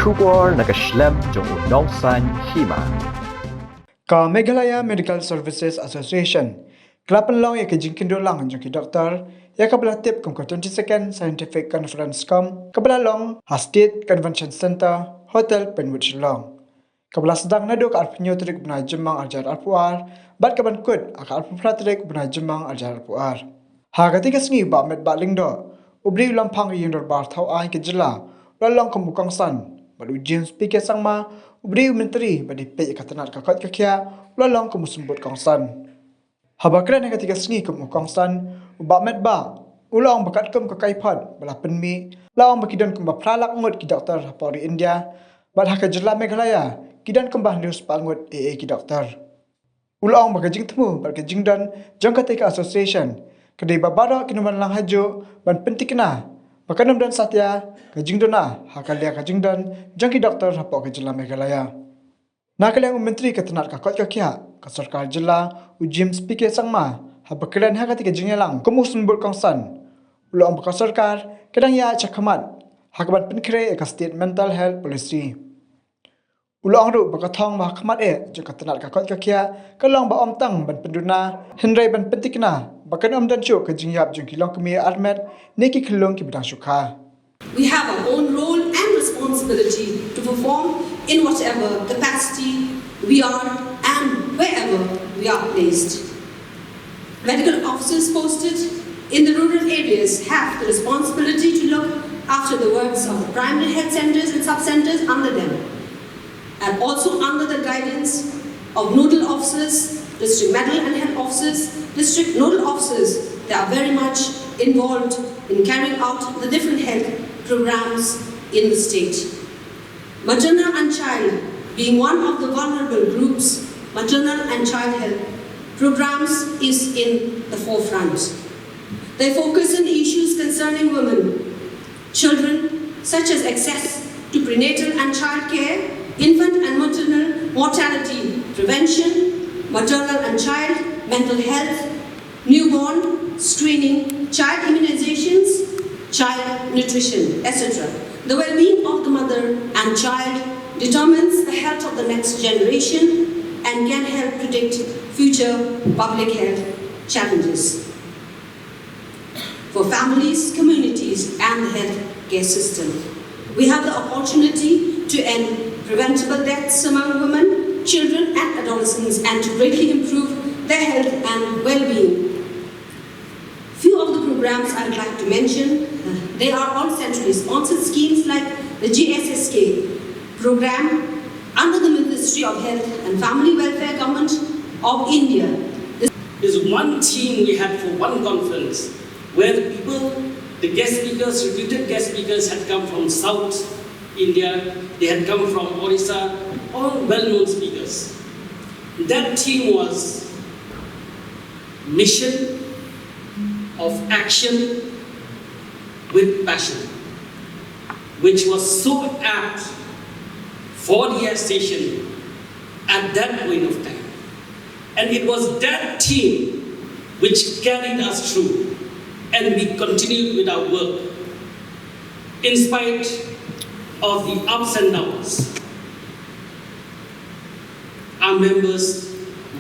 Kubor nakaslem jong unongsan Hima. Ka Meghalaya Medical Services Association, Pynlong ya ke Jingïakynduh lang jong ki Doktor, ya ka belatip kum ka 22nd Scientific Conference kam, ka belalong State Convention Center, Hotel Penwood Shillong. Ka belas sedang nado ka arpenyo trik benai jemang arjar arpuar, bat ka bankut aka arpupra trik benai jemang arjar arpuar. Ha ketika sengi ba met ba lingdo, ubri lampang yindor bar thau ai ke jela, lalong kemukang san, balu James speaker sangma, ubri menteri badi pe katanat kakot kakia, lalong kemusembut kongsan. Habakran ketika sengi kemukang san, ubak met ba, ulang bakat kem kekaipan, bala penmi, laong bakidan kembah pralak ngut ki Doktor Polri India, bad haka jela Meghalaya, kidan kembah news pangut AA ki Doktor. Ulang bakajing temu, bakajing dan jong ketika association, kedai babara kinuman lang hajo, ban pentik kena, bakanam dan satya, kajing dona, hakalia kajing dan, jong ki Doktor hapok ke jela Meghalaya. Nakaliang menteri ketenat kakot kakia, kasarkar jela, ujim speaker sangma, habakran haka tika jingyalang, kemusembut kongsan. Ulang bakasarkar, kadang ya cakamat, hakaban penkere eka state mental health policy. Ulang ru bakathong mahkamat jika tenat kakot kakia, kalong ba omtang ban penduna, henrai ban pentikna, bakan dan syuk ke jingyap jung kilong kemi armet, neki kilong ki bidang syukha. We have our own role and responsibility to perform in whatever capacity we are and wherever we are placed. Medical officers posted in the rural areas have the responsibility to look after the works of the primary health centers and sub-centers under them, and also under the guidance of nodal officers, district medical and health officers, district nodal officers. They are very much involved in carrying out the different health programs in the state. Maternal and child being one of the vulnerable groups, maternal and child health programs is in the forefront. They focus on issues concerning women, children, such as access to prenatal and child care, infant and maternal mortality prevention, maternal and child mental health, newborn screening, child immunizations, child nutrition, etc. The well-being of the mother and child determines the health of the next generation and can help predict future public health challenges for families, communities, and the healthcare system. We have the opportunity to end preventable deaths among women, children, and adolescents, and to greatly improve their health and well-being. Few of the programs I would like to mention, they are all centrally sponsored schemes like the GSSK program under the Ministry of Health and Family Welfare Government of India. This is one team we had for one conference where the people, the guest speakers, reputed guest speakers had come from South India, they had come from Orissa, all well-known speakers. That team was mission of action with passion, which was so apt for the station at that point of time. And it was that team which carried us through, and we continued with our work in spite of the ups and downs. Our members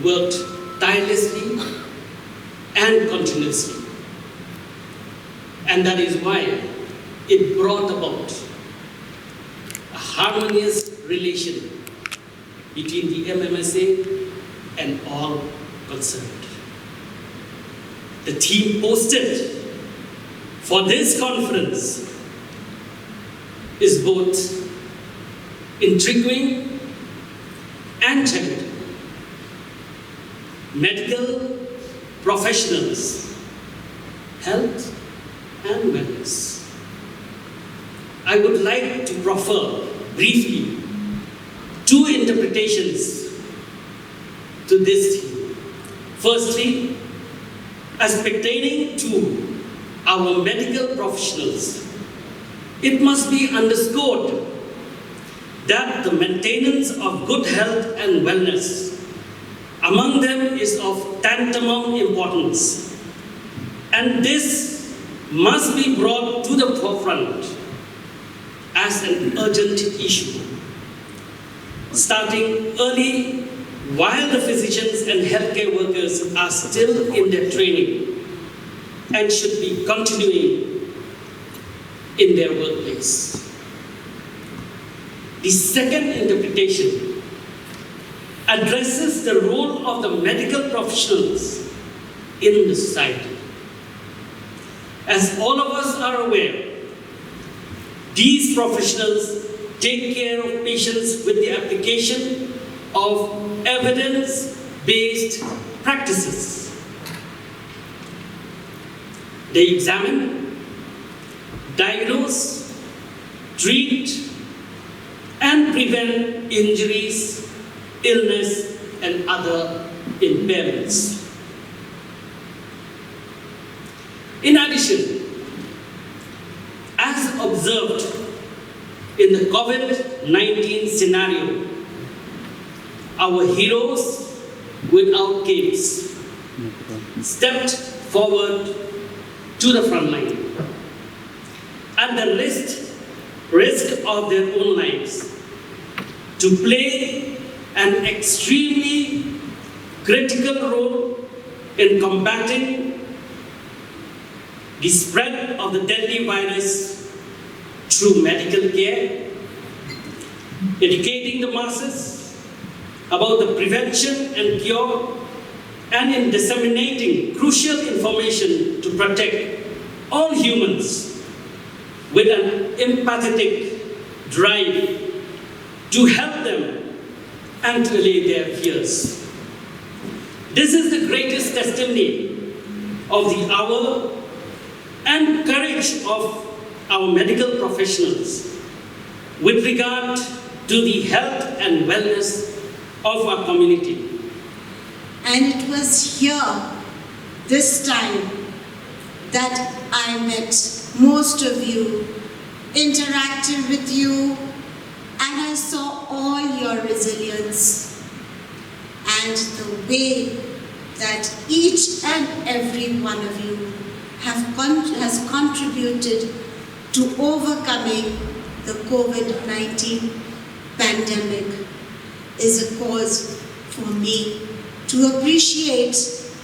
worked tirelessly and continuously. And that is why it brought about a harmonious relation between the Mmsa and all concerned. The team posted for this conference is both intriguing and challenging. Medical professionals, health and wellness. I would like to proffer briefly two interpretations to this theme. Firstly, as pertaining to our medical professionals, it must be underscored that the maintenance of good health and wellness among them is of tantamount importance, and this must be brought to the forefront as an urgent issue, starting early while the physicians and healthcare workers are still in their training and should be continuing in their workplace. The second interpretation addresses the role of the medical professionals in the society. As all of us are aware, these professionals take care of patients with the application of evidence-based practices. They examine, diagnose, treat, and prevent injuries, illness, and other impairments. In addition, as observed in the COVID-19 scenario, our heroes without capes stepped forward to the front line at the risk of their own lives to play an extremely critical role in combating the spread of the deadly virus through medical care, educating the masses about the prevention and cure, and in disseminating crucial information to protect all humans with an empathetic drive to help them and to allay their fears. This is the greatest testimony of the hour and courage of our medical professionals with regard to the health and wellness of our community. And it was here, this time, that I met most of you, interacted with you, and I saw all your resilience and the way that each and every one of you has contributed to overcoming the COVID-19 pandemic is a cause for me to appreciate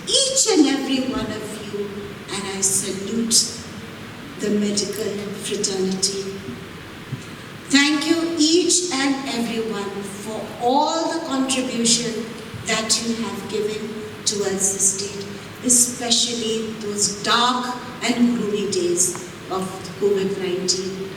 each and every one of you, and I salute the medical fraternity. Thank you each and everyone for all the contribution that you have given towards the state, especially those dark and gloomy days of COVID-19.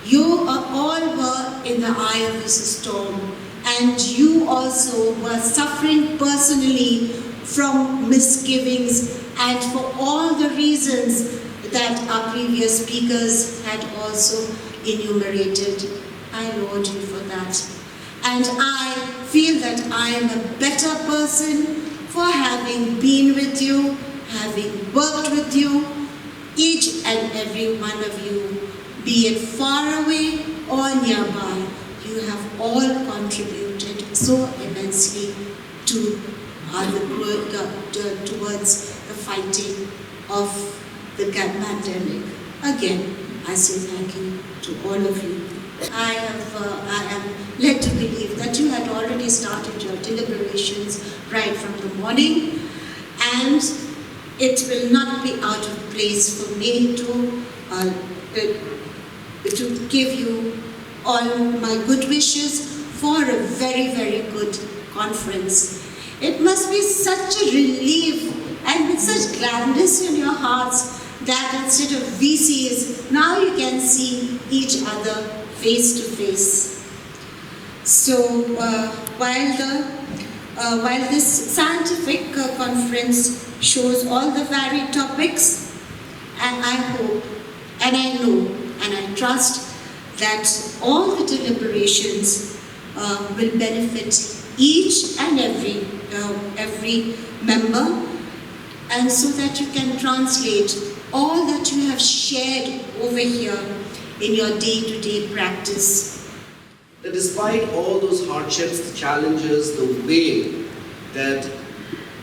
You all were in the eye of this storm, and you also were suffering personally from misgivings and for all the reasons that our previous speakers had also enumerated. I laud you for that. And I feel that I am a better person for having been with you, having worked with you, each and every one of you, be it far away or nearby. You have all contributed so immensely to towards the fighting of the pandemic. Again, I say thank you to all of you. I am led to believe that you had already started your deliberations right from the morning, and it will not be out of place for me to give you all my good wishes for a very, very good conference. It must be such a relief and with such gladness in your hearts that instead of VCs, now you can see each other face to face. So while this scientific conference shows all the varied topics, and I hope, and I know, and I trust that all the deliberations will benefit each and every member, and so that you can translate all that you have shared over here in your day-to-day practice. That despite all those hardships, the challenges, the way that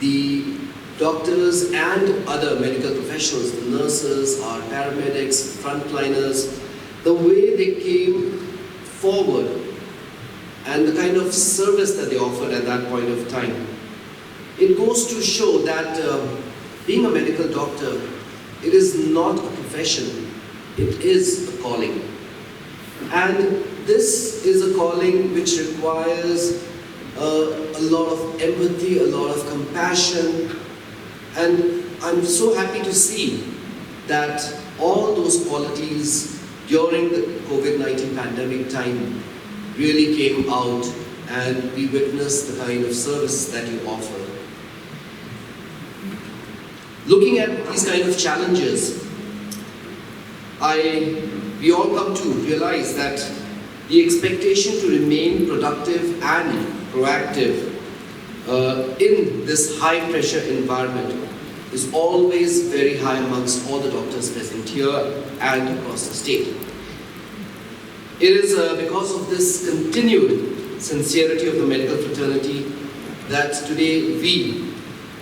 the doctors and other medical professionals, the nurses, our paramedics, frontliners, the way they came forward and the kind of service that they offered at that point of time, it goes to show that being a medical doctor, it is not a profession, it is a calling. And this is a calling which requires a lot of empathy, a lot of compassion, and I'm so happy to see that all those qualities during the COVID-19 pandemic time really came out, and we witnessed the kind of service that you offer. Looking at these kind of challenges, we all come to realize that the expectation to remain productive and proactive in this high-pressure environment is always very high amongst all the doctors present here and across the state. It is because of this continued sincerity of the medical fraternity that today we,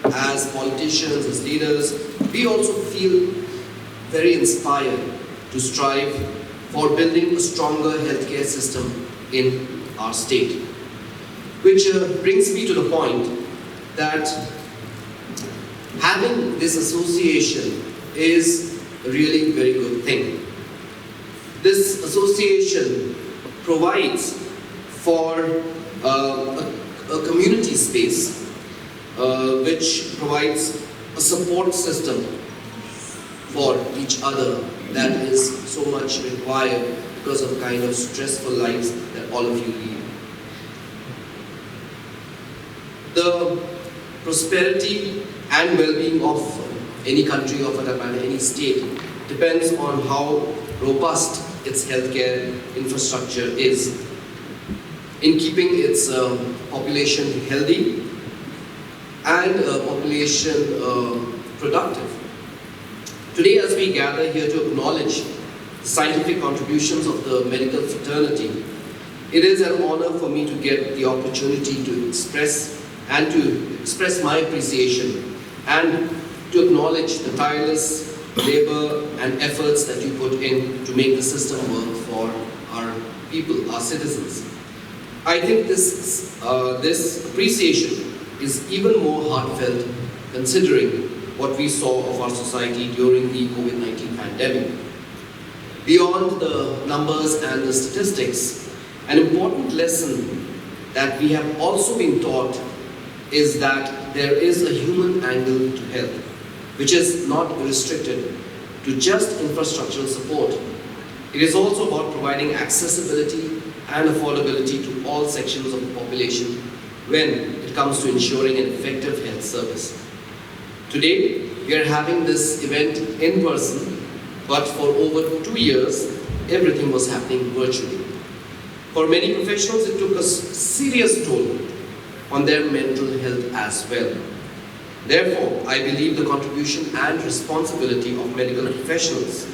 as politicians, as leaders, we also feel very inspired to strive for building a stronger healthcare system in our state. Which brings me to the point that having this association is a really very good thing. This association provides for a community space which provides a support system for each other that is so much required because of the kind of stressful lives that all of you lead. The prosperity and well-being of any country or for that matter any state depends on how robust its healthcare infrastructure is in keeping its population healthy and population productive. Today, as we gather here to acknowledge the scientific contributions of the medical fraternity, it is an honor for me to get the opportunity to express my appreciation and to acknowledge the tireless labor and efforts that you put in to make the system work for our people, our citizens. I think this appreciation is even more heartfelt considering what we saw of our society during the COVID-19 pandemic. Beyond the numbers and the statistics, an important lesson that we have also been taught is that there is a human angle to health, which is not restricted to just infrastructural support. It is also about providing accessibility and affordability to all sections of the population when it comes to ensuring an effective health service. Today, we are having this event in person, but for over 2 years, everything was happening virtually. For many professionals, it took a serious toll on their mental health as well. Therefore, I believe the contribution and responsibility of medical professionals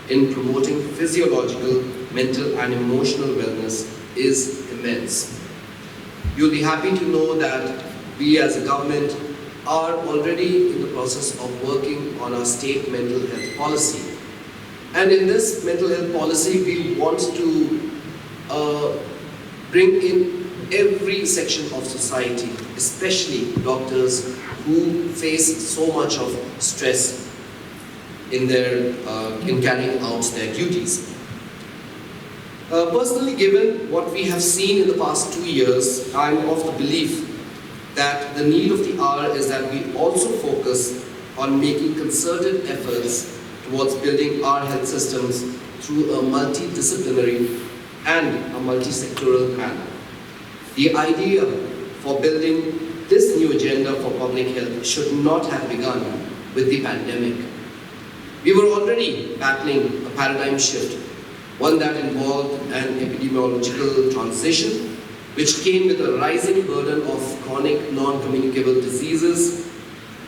in promoting physiological, mental and emotional wellness is immense. You'll be happy to know that we as a government are already in the process of working on our state mental health policy. And in this mental health policy, we want to bring in every section of society, especially doctors who face so much of stress in carrying out their duties. Personally, given what we have seen in the past 2 years, I'm of the belief that the need of the hour is that we also focus on making concerted efforts towards building our health systems through a multidisciplinary and a multi-sectoral manner. The idea for building this new agenda for public health should not have begun with the pandemic. We were already battling a paradigm shift, one that involved an epidemiological transition, which came with a rising burden of chronic non-communicable diseases,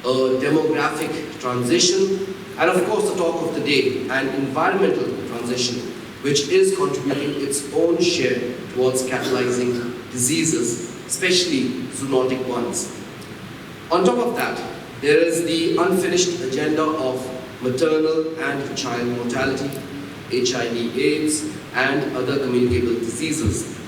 a demographic transition, and of course the talk of the day, an environmental transition, which is contributing its own share towards catalyzing diseases, especially zoonotic ones. On top of that, there is the unfinished agenda of maternal and child mortality, HIV/AIDS, and other communicable diseases.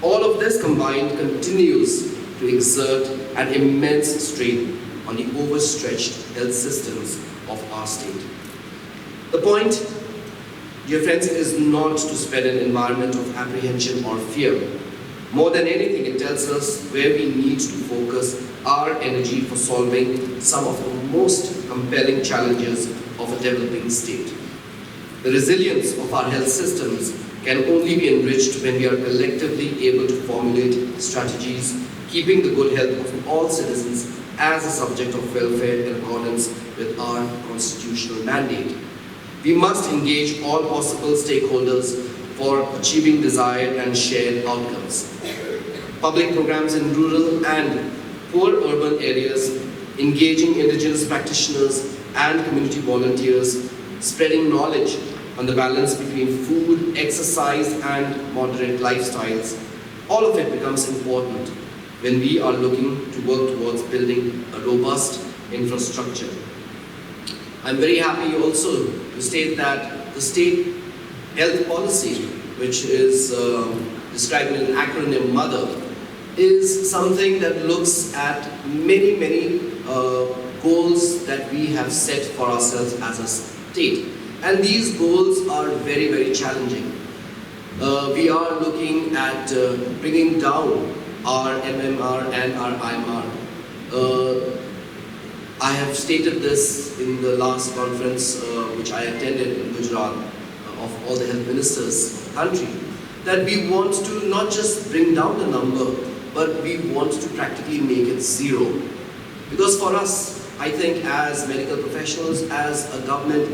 All of this combined continues to exert an immense strain on the overstretched health systems of our state. The point, dear friends, is not to spread an environment of apprehension or fear. More than anything, it tells us where we need to focus our energy for solving some of the most compelling challenges of a developing state. The resilience of our health systems can only be enriched when we are collectively able to formulate strategies keeping the good health of all citizens as a subject of welfare in accordance with our constitutional mandate. We must engage all possible stakeholders for achieving desired and shared outcomes. Public programs in rural and poor urban areas, engaging indigenous practitioners and community volunteers, spreading knowledge on the balance between food, exercise, and moderate lifestyles. All of it becomes important when we are looking to work towards building a robust infrastructure. I'm very happy also to state that the state health policy, which is described in an acronym MOTHER, is something that looks at many goals that we have set for ourselves as a state. And these goals are very challenging. We are looking at bringing down our MMR and our IMR. I have stated this in the last conference which I attended in Gujarat of all the health ministers of the country, that we want to not just bring down the number, but we want to practically make it zero. Because for us, I think as medical professionals, as a government,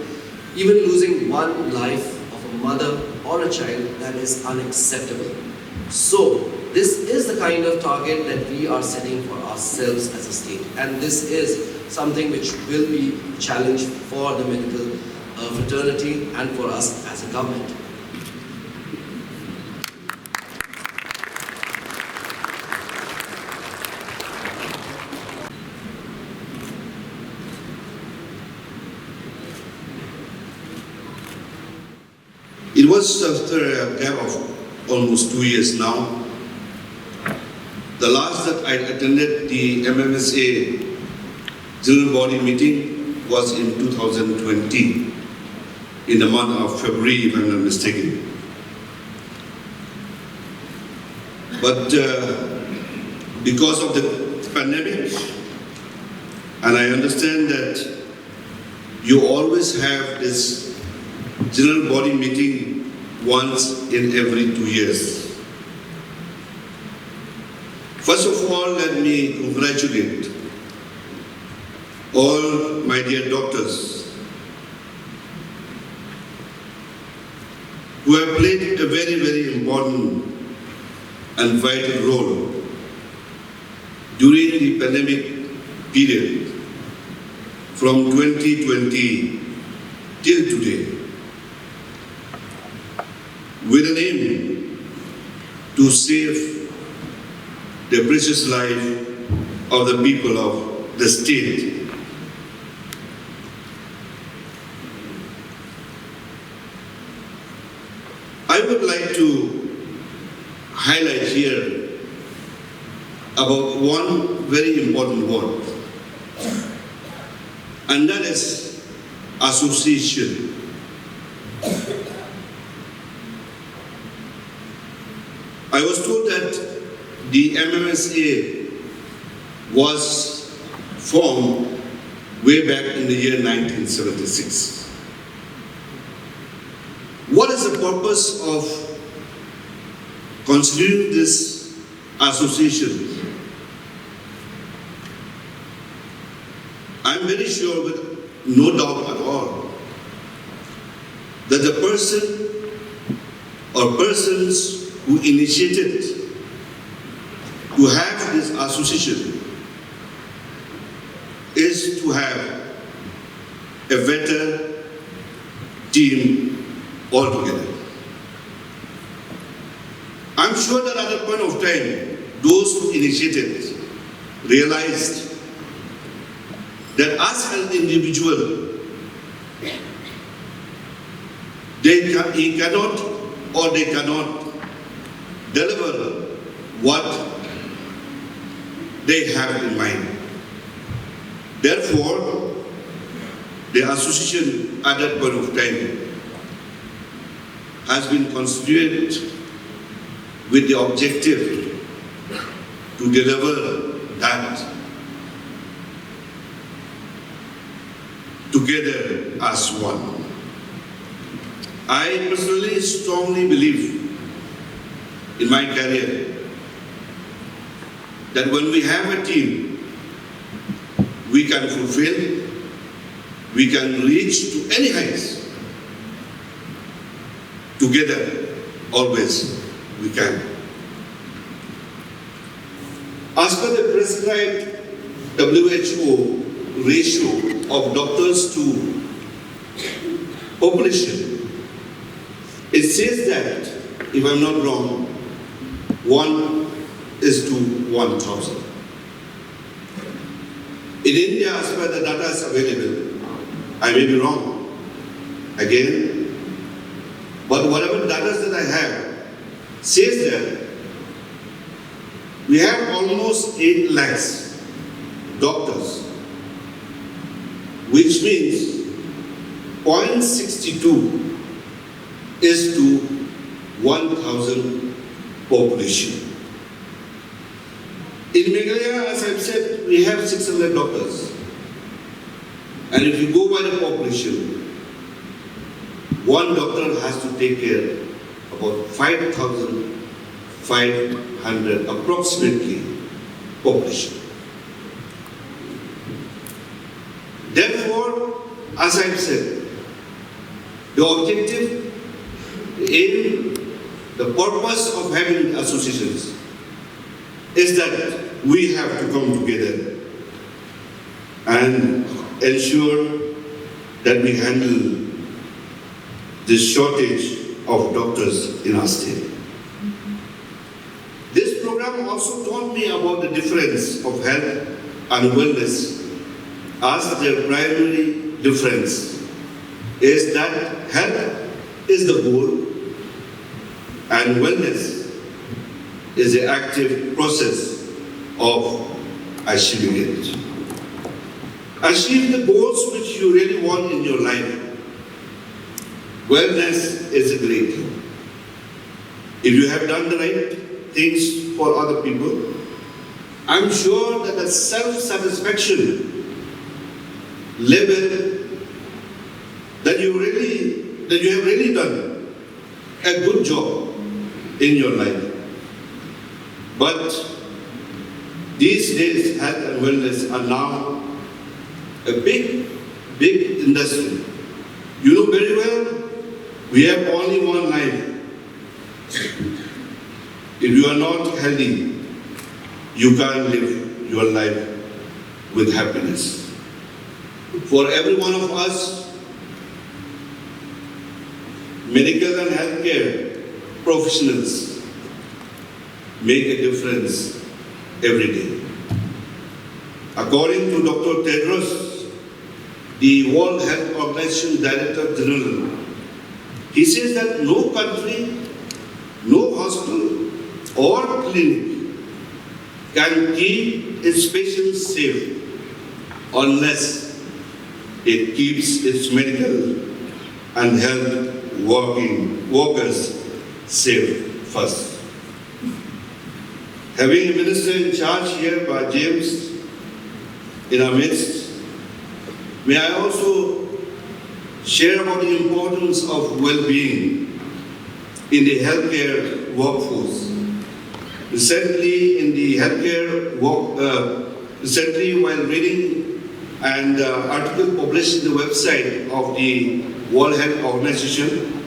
even losing one life of a mother or a child, that is unacceptable. So, this is the kind of target that we are setting for ourselves as a state. And this is something which will be a challenge for the medical fraternity and for us as a government. It was after a gap of almost 2 years now. The last that I attended the Mmsa General Body meeting was in 2020, in the month of February, if I'm not mistaken. But because of the pandemic, and I understand that you always have this General Body meeting once in every 2 years. First of all, let me congratulate all my dear doctors who have played a very important and vital role during the pandemic period from 2020 till today, with an aim to save the precious life of the people of the state. I would like to highlight here about one very important word, and that is association. I was told that the Mmsa was formed way back in the year 1976. What is the purpose of considering this association? I'm very sure, with no doubt at all, that the person or persons who initiated to have this association is to have a better team altogether. I'm sure that at a point of time, those who initiated realized that as an individual, he cannot or they cannot deliver what they have in mind. Therefore, the association at that point of time has been constituted with the objective to deliver that together as one. I personally strongly believe in my career that when we have a team, we can fulfill, we can reach to any heights. Together, always, we can. As per the prescribed WHO ratio of doctors to population, it says that, if I'm not wrong, 1 is to 1,000. In India, as per the data is available, I may be wrong, again, but whatever data that I have says that we have almost 8 lakhs doctors, which means 0.62 is to 1,000 population. In Meghalaya, as I've said, we have 600 doctors. And if you go by the population, one doctor has to take care about 5,500 approximately population. Therefore, as I've said, the objective, the aim, the purpose of having associations is that we have to come together and ensure that we handle this shortage of doctors in our state. This program also taught me about the difference of health and wellness, as the primary difference is that health is the goal and wellness is the active process of achieving it. Achieve the goals which you really want in your life. Wellness is a great thing. If you have done the right things for other people, I'm sure that the self-satisfaction level that you have really done a good job in your life. But these days, health and wellness are now a big industry. You know very well, we have only one life. If you are not healthy, you can't live your life with happiness. For every one of us, medical and healthcare professionals make a difference every day. According to Dr. Tedros, the World Health Organization Director General, he says that no country, no hospital or clinic can keep its patients safe unless it keeps its medical and health workers safe first. Having a minister in charge here by James in our midst, may I also share about the importance of well-being in the healthcare workforce. Recently, while reading an article published in the website of the World Health Organization,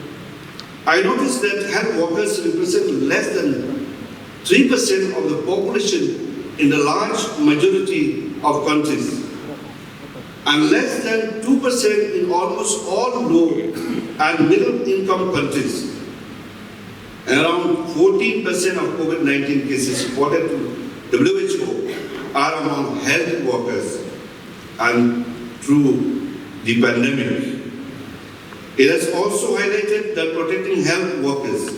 I noticed that health workers represent less than 3% of the population in the large majority of countries, and less than 2% in almost all low and middle income countries. And around 14% of COVID-19 cases reported to WHO are among health workers. And through the pandemic, It has also highlighted that protecting health workers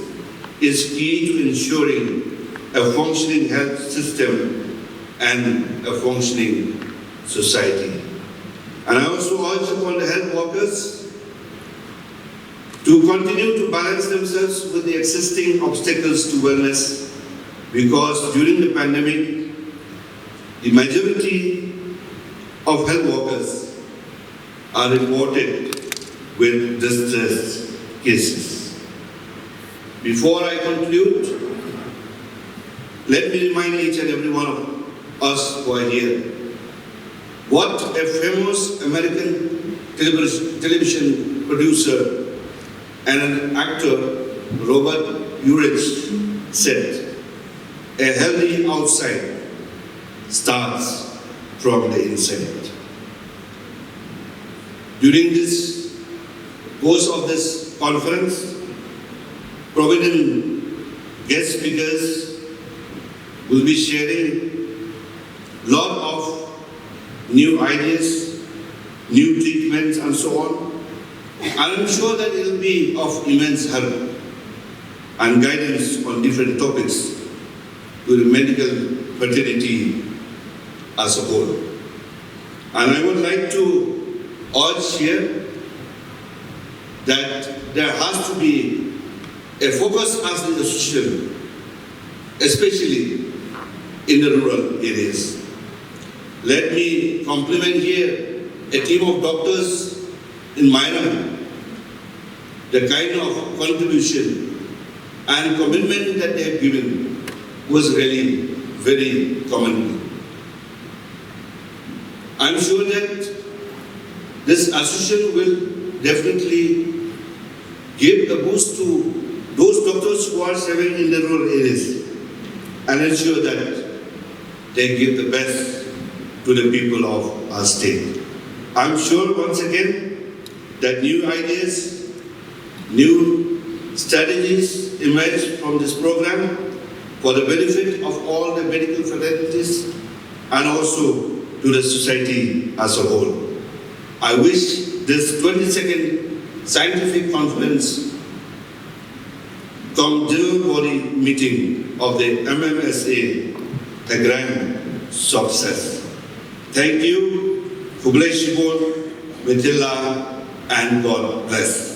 is key to ensuring a functioning health system and a functioning society. And I also urge upon the health workers to continue to balance themselves with the existing obstacles to wellness, because during the pandemic, the majority of health workers are reported with distress cases. Before I conclude, let me remind each and every one of us who are here what a famous American television producer and an actor, Robert Urich, said, "A healthy outside starts from the inside." During this course of this conference, prominent guest speakers will be sharing a lot of new ideas, new treatments and so on. And I'm sure that it will be of immense help and guidance on different topics to the medical fraternity as a whole. And I would like to urge here that there has to be a focus as the association, especially in the rural areas. Let me compliment here a team of doctors in Myanmar. The kind of contribution and commitment that they have given was really very commendable. I'm sure that this association will definitely give a boost to those doctors who are serving in the rural areas and ensure that they give the best to the people of our state. I'm sure once again that new ideas, new strategies emerge from this program for the benefit of all the medical fraternities and also to the society as a whole. I wish this 22nd scientific conference come general body meeting of the MMSA a grand success. Thank you, Kublai Shibor, Mithila, and God bless.